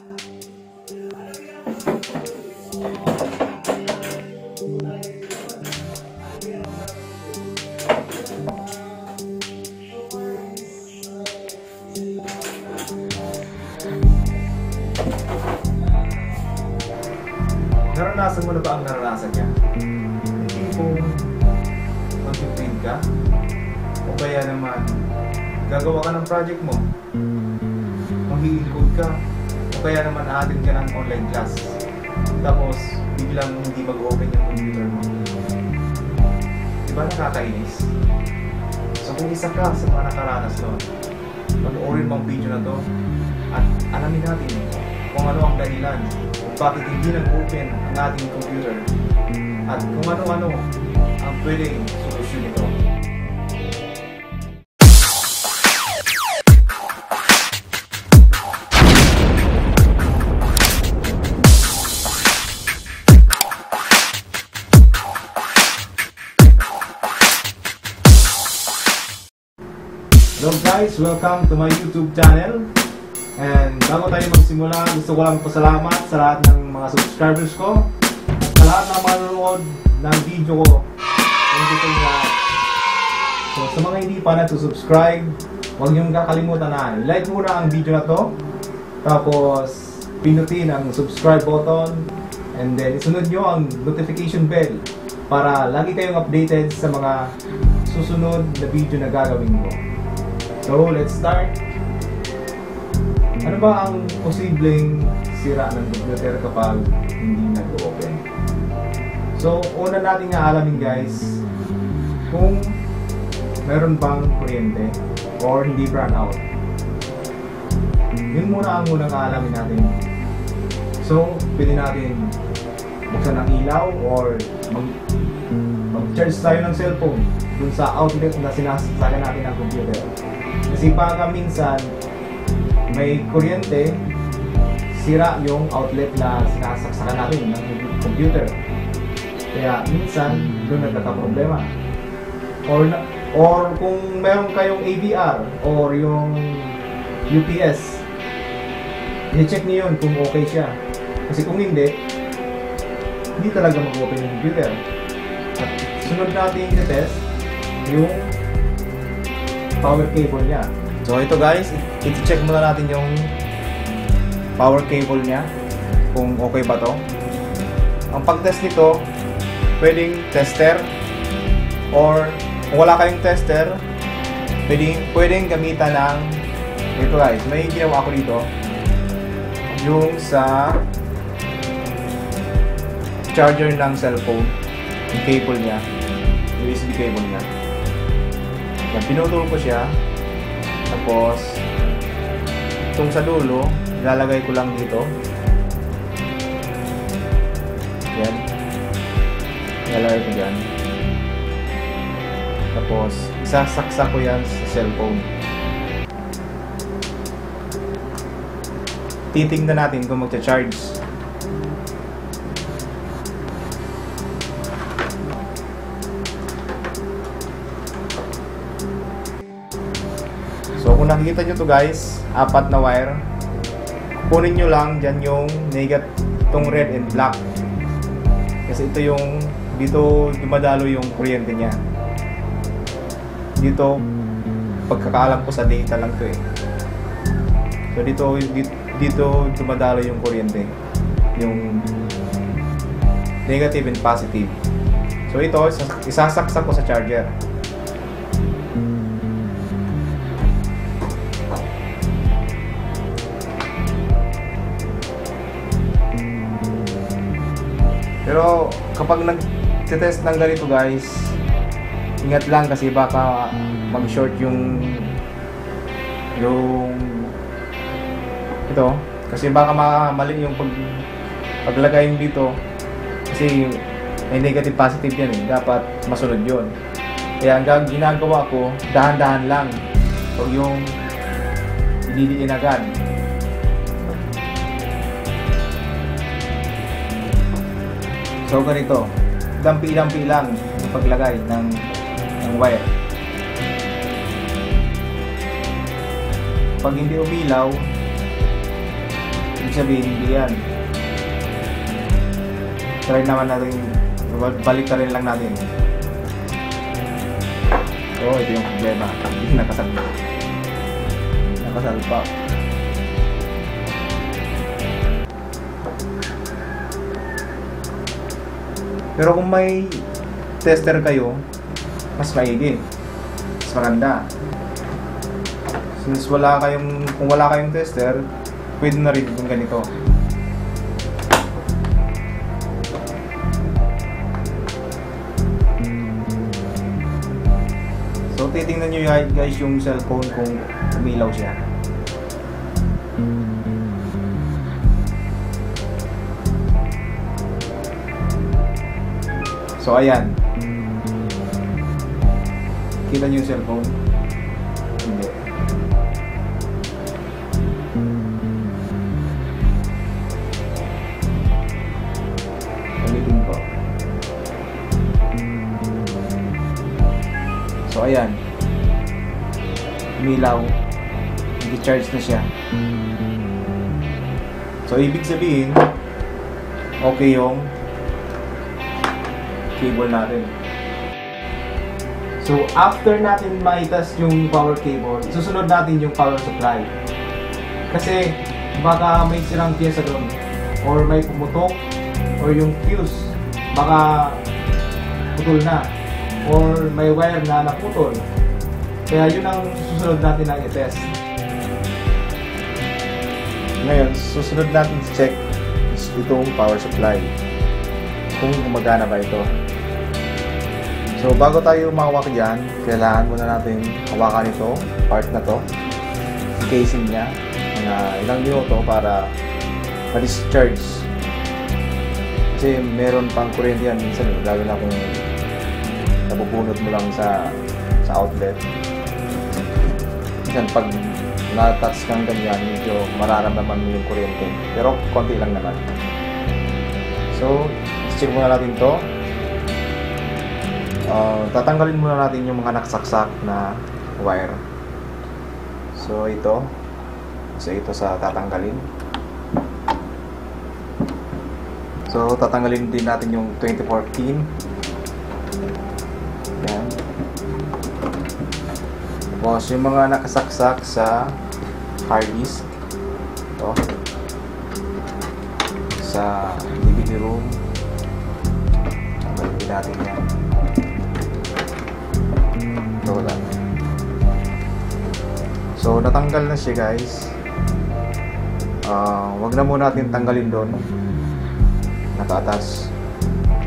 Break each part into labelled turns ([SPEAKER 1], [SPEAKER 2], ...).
[SPEAKER 1] Naranasan mo na ba ang naranasan niya? Hindi kung mag-print ka o kaya naman gagawa ka ng project mo, mag-i-encode ka o kaya naman aatin ka ng online class, tapos biglang hindi mag-open yung computer mo. Diba nakakainis? So kung isa ka sa mga nakaranas nun, mag-orin mong video na to at alamin natin kung ano ang dahilan kung bakit hindi nag-open ang ating computer at kung ano-ano ang pwedeng solusyon nito. Hello guys, welcome to my YouTube channel. And bago tayo magsimula, gusto ko lang pasalamat sa lahat ng mga subscribers ko at sa lahat ng manonood ng video ko. Thank you so much. So sa mga hindi pa nagsusubscribe, huwag niyong kakalimutan na i-like muna ang video na to, tapos pinutin ang subscribe button, and then isunod nyo ang notification bell para lagi kayong updated sa mga susunod na video na gagawin ko. So let's start. Ano ba ang posibleng sira ng computer kapag hindi nag-open? So, una natin nga alamin guys, kung meron bang kuryente or hindi brownout. Yun muna ang unang alamin natin. So, pwede natin buksan ang ilaw or mag-charge tayo ng cellphone dun sa outlet na sinasaksakan natin ang computer. Kasi baka minsan may kuryente, sira yung outlet na sinasaksakan natin ng computer. Kaya minsan doon nagkakaproblema. Or kung meron kayong AVR or yung UPS, i-check niyo yun kung okay siya. Kasi kung hindi talaga mag-open yung computer. At sunod natin i-test yung power cable niya. So ito guys, i-check muna natin yung power cable niya kung okay ba to. Ang pag-test nito, pwedeng tester or kung wala kayong tester, pwedeng gamitan ng ito guys, may ginawa ko dito yung sa charger ng cellphone, yung cable niya, USB cable niya. Pinutol ko siya. Tapos itong sa dulo, ilalagay ko lang dito. Yan. Ilalagay ko dyan. Tapos isasaksak ko yan sa cellphone. Titingnan natin kung magcha-charge. So kung nakikita nyo to guys, 4 na wire, kunin nyo lang dyan yung negative, itong red and black. Kasi ito yung, dito dumadalo yung kuryente niya. Dito, pagkakaalam ko sa data lang to eh. So dito dumadalo yung kuryente, yung negative and positive. So ito, isasaksak ko sa charger. Pero kapag nag-test ng ganito guys, ingat lang kasi baka mag-short yung ito, kasi baka mali yung paglagay yung dito, kasi may negative positive yan eh, dapat masunod yun. Kaya ang ginagawa ko, dahan-dahan lang, huwag yung didiin agad. So ganito, dampi-dampi lang yung paglagay ng wire. Pag hindi umilaw, ibig sabihin hindi yan. Try naman natin, balik rin lang natin. Oh, ito yung problema. Hindi nakasalpa. Nakasalpa. Pero kung may tester kayo, mas maigi. Mas maganda. Since kung wala kayong tester, pwede na rin kung ganito. So titingnan nyo guys yung cellphone kung umilaw siya. So ayan. Kita nyo yung cellphone? Hindi. Ulitin ko. So ayan. Umilaw. Nag-charge na siya. So ibig sabihin, okay yung cable natin. So after natin maitas yung power cable, susunod natin yung power supply. Kasi baka may sirang pyesa doon, or may pumutok, or yung fuse baka putol na, or may wire na naputol. Kaya yun ang susunod natin na i-test. Ngayon, susunod natin check itong power supply kung gumagana ba ito. So bago tayo mahawak dyan, kailangan muna natin hawakan ito, part na to, casing niya, na ilang minuto para ma-discharge. Kasi meron pang kuryente yan minsan, lalo na kung napupunod mo lang sa outlet. Minsan pag na-touch kang ganyan, medyo mararamdaman mo yung kuryente, pero konti lang naman. So check muna natin to. Tatanggalin muna natin yung mga nakasaksak na wire. So ito sa tatanggalin. So tatanggalin din natin yung 2014. Yan. Tapos yung mga nakasaksak sa hard disk, ito sa DVD room, tanggalin din natin yan. So natanggal na siya guys. Wag na muna natin tanggalin doon, nakaatas.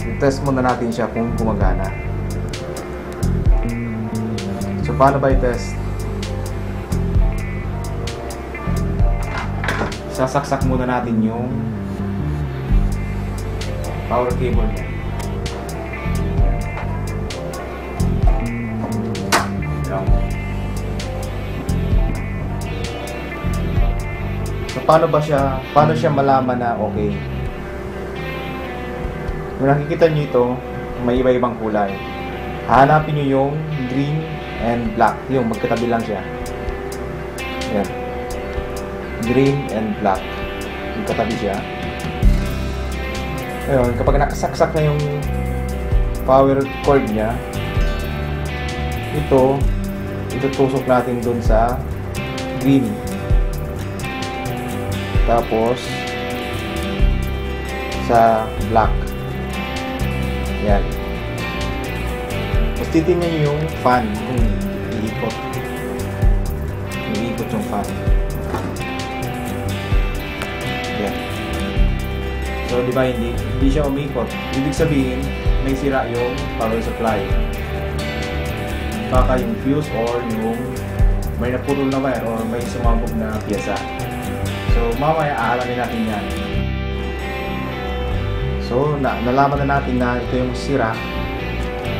[SPEAKER 1] I-test muna natin siya kung gumagana. So paano ba i-test? Sasaksak muna natin yung power cable niya. So paano siya malaman na okay? Kung nakikita nyo ito, may iba-ibang kulay. Hanapin nyo yung green and black, yung magkatabi lang siya. Yan. Green and black, magkatabi siya. Ngayon, kapag nakasaksak na yung power cord niya, itutusok natin dun sa green. Tapos sa black. Yan. Tapos titingnan nyo yung fan kung iikot. Iikot yung fan. Yan. So di ba hindi siya umikot. Ibig sabihin may sira yung power supply. Baka yung fuse or yung may naputol na wire or may sumabog na pyesa. So mamaya aalamin natin yan. So nalaman na natin na ito yung sira.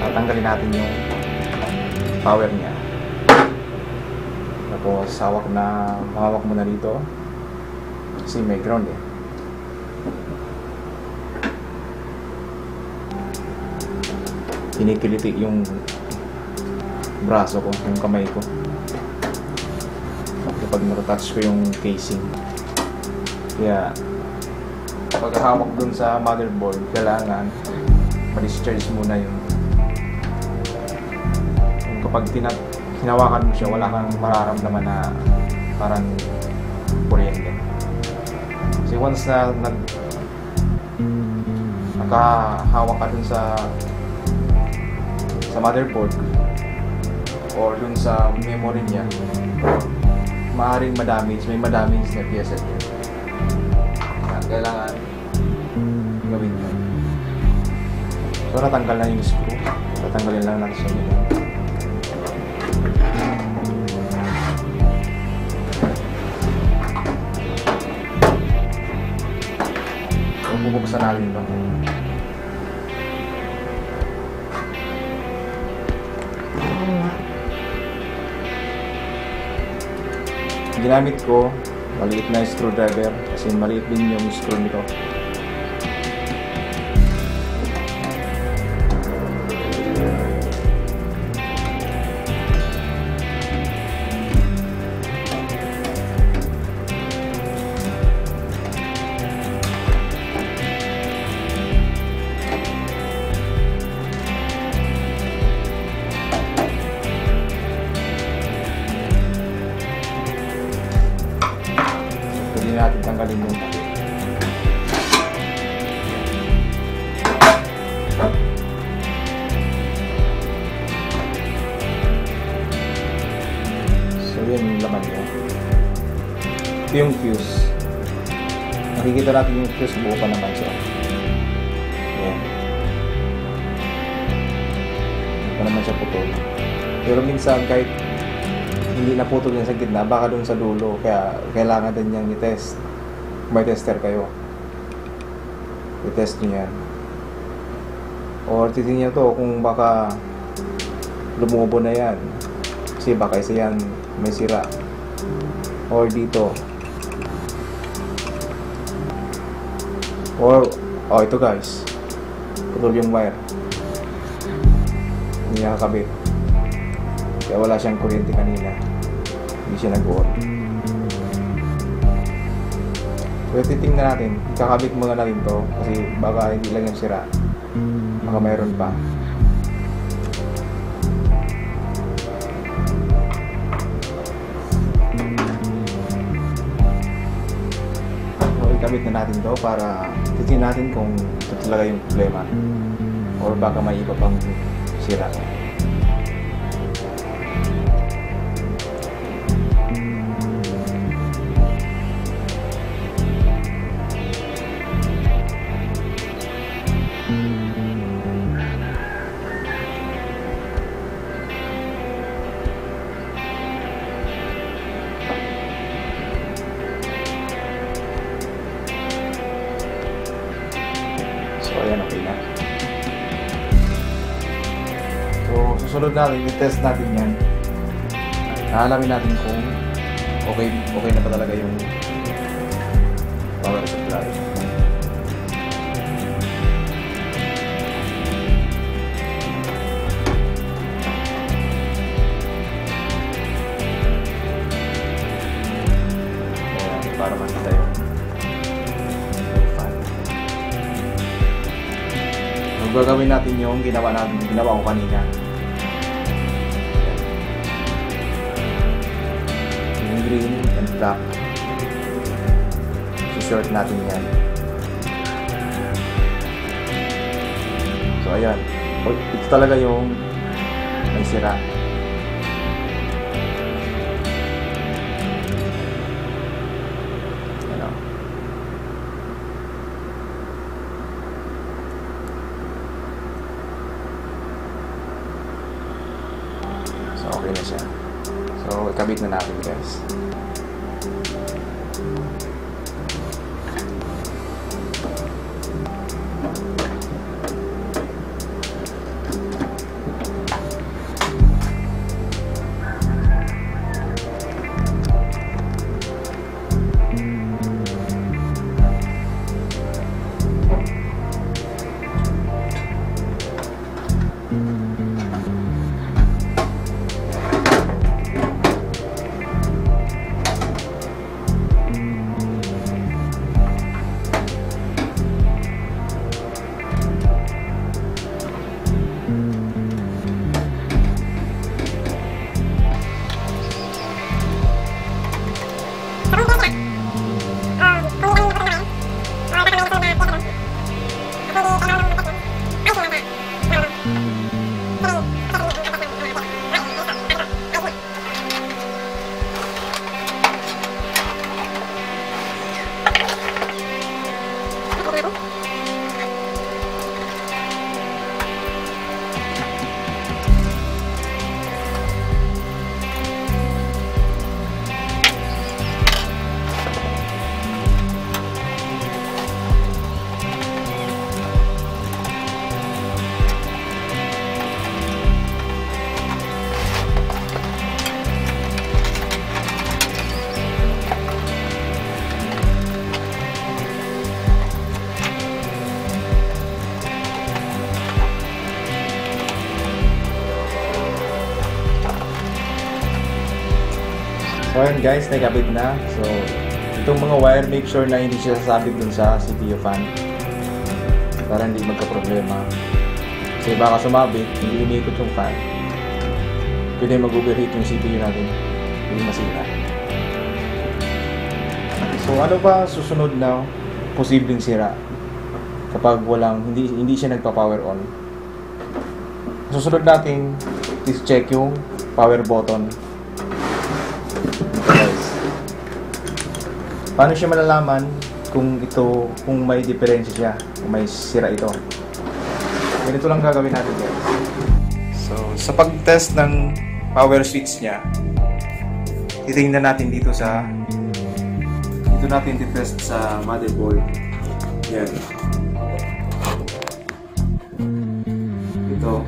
[SPEAKER 1] Tatanggalin natin yung power niya. Tapos hawak mo na dito kasi may ground eh. Kinikiliti yung braso ko, yung kamay ko kapag natouch ko yung casing. Kaya pagkahawak dun sa motherboard, kailangan ma-discharge muna yun. Kapag hinawakan mo siya, wala kang mararamdaman na parang kuryente. Kasi once na nakahawak ka dun sa motherboard or dun sa memory niya, maaaring may madamage na piyesa niya. Kailangan gawin mo. So natanggal na yung screw. Tatanggalin lang natin siya nila. So bubuksan natin ito. Ginamit ko maliit na screwdriver kasi maliit din yung screw nito. Hindi natin tanggalin yung takip. So yun yung laman niya. Ito yung fuse. Nakikita natin yung fuse, buo pa naman siya. Ayan. Hindi pa naman siya putol. Pero minsan kahit hindi naputol yan sa gitna, baka dun sa dulo, kaya kailangan din niyang i-test. May tester kayo, i-test nyo yan, or titingnan to kung baka lumubo na yan kasi baka isa yan may sira, or dito, or ito guys, putol yung wire, hindi nakakabit. Kaya wala siyang kuryente kanina. Hindi siya nag-on. So titingnan natin. Kakabit muna natin to kasi baka hindi lang yung sira. Baka mayroon pa. So ikabit na natin to para titingnan natin kung ito talaga yung problema or baka may iba pang sira. So ayan, okay na. So susunod natin, i-test natin yan. Alamin natin kung okay na pa talaga yung power supply. Ayan, para makita yung fan. So gagawin natin yung ginawa ko kanina. Green and black. I-short natin yan. So ayan, ito talaga yung may sira. Ano? So okay na siya. So ikabit na natin guys.
[SPEAKER 2] So ayan guys, nagkabit na. So itong mga wire, make sure na hindi siya sasabit dun sa CPU fan para hindi magka-problema. Kasi baka sumabit, hindi umikot yung fan, pwede mag-overheat yung CPU natin, hindi masira. So ano ba susunod na posibleng sira kapag hindi siya nagpa-power on? Susunod natin is check yung power button. Guys, paano siya malalaman kung may diferensya siya, kung may sira ito? Ganito lang gagawin natin guys. So sa pag-test ng power switch niya, titingnan natin dito natin test sa motherboard. Yan. Ito.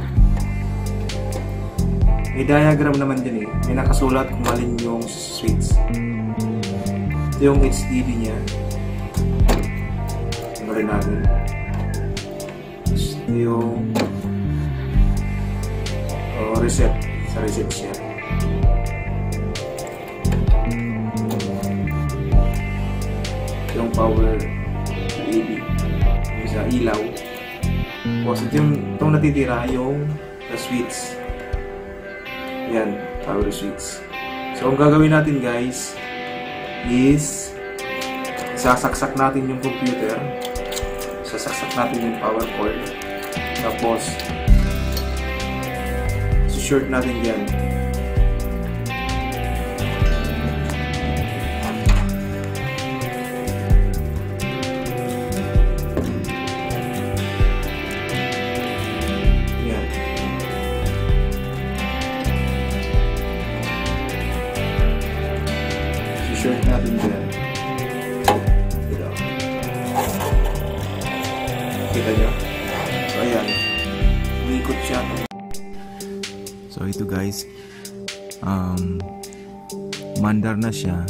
[SPEAKER 2] May diagram naman din eh. May nakasulat kung alin yung switch. Ito yung HDD niya. Ano rin natin. Ito yung reset. Sa reset siya. Yung power LED yung sa ilaw. Tapos itong natitira yung switch. Yan, power switch. So ang gagawin natin guys is sasaksak natin yung computer, sasaksak natin yung power cord, tapos short natin yan. Short natin dyan. Ito. Kita nyo? So ayan, umikot siya. So ito guys, mandar na siya.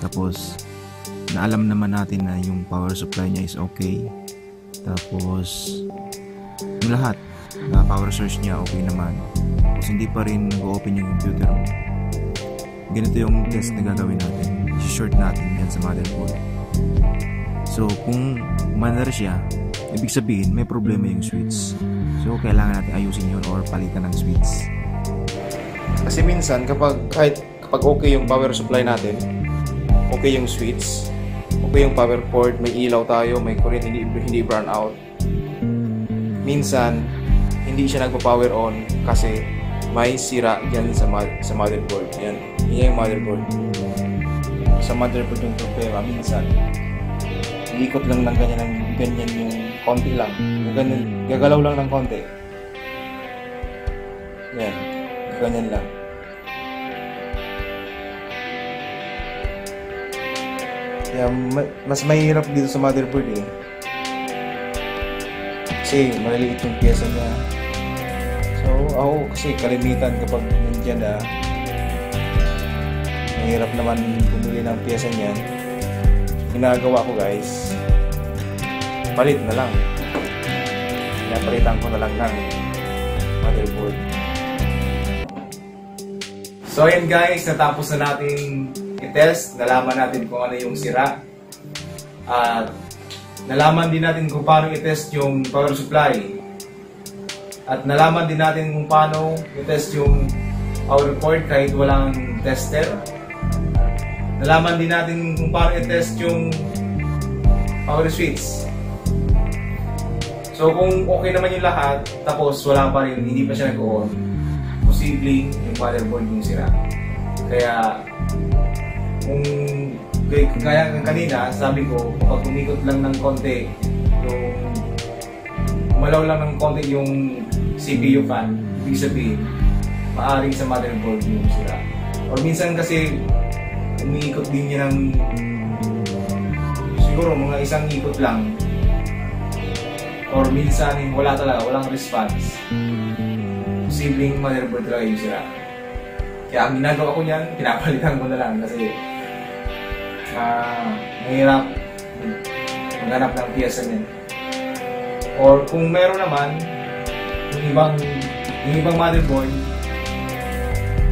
[SPEAKER 2] Tapos naalam naman natin na yung power supply niya is okay. Tapos yung lahat na power source niya okay naman. Tapos hindi pa rin nag-open yung computer mo. Ganito yung test na gagawin natin. I-short natin yan sa motherboard. So kung mandar siya, ibig sabihin may problema yung switch. So kailangan natin ayusin yun or palitan ng switch. Kasi minsan kapag okay yung power supply natin, okay yung switch, okay yung power cord, may ilaw tayo, may current, hindi burn out, minsan hindi siya nagpa-power on kasi may sira dyan sa motherboard. Yan yung motherboard. Sa motherboard yung problema, minsan iikot lang ng ganyan yung konti lang. Gagalaw lang ng konti. Yan. Ganyan lang. Kaya mas mahirap dito sa motherboard eh. Kasi maliliit yung pyesa niya. So ako kasi kalimitan kapag nandiyan mahirap naman bumili ng pyesa niyan. Ginagawa ko guys, palit na lang. Pinapalitan ko na lang ng motherboard. So ayan guys, natapos na natin i-test. Nalaman natin kung ano yung sira. At nalaman din natin kung paano i-test yung power supply. At nalaman din natin kung paano i-test yung power cord kahit walang tester. Nalaman din natin kung paano i-test yung power switch. So kung okay naman yung lahat, tapos wala pa rin, hindi pa siya nag-on, posibleng yung motherboard yung sira. Kaya kung kaya kanina, sabi ko, kapag umikot lang ng konti, yung umalaw lang ng konti yung CPU fan, ibig sabihin, maaring sa motherboard yung sira. Or minsan kasi umiikot din niya ng siguro mga isang ikot lang, or minsan wala talaga, walang response, posibleng motherboard talaga yung sira. Kaya ang ginagawa ko niyan, pinapalitan ko na lang kasi mahirap maghanap ng piyesa niyan. Or kung meron naman yung ibang motherboard,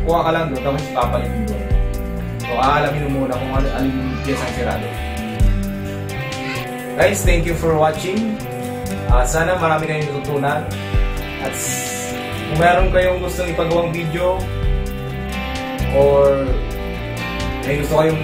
[SPEAKER 2] kuha ka lang doon tapos papalit mo doon.
[SPEAKER 1] So, aalamin mo muna kung alin piyesa ang sirado. Guys, thank you for watching. Sana marami kayong natutunan. At kung meron kayong gustong ipagawang video or may gusto kayong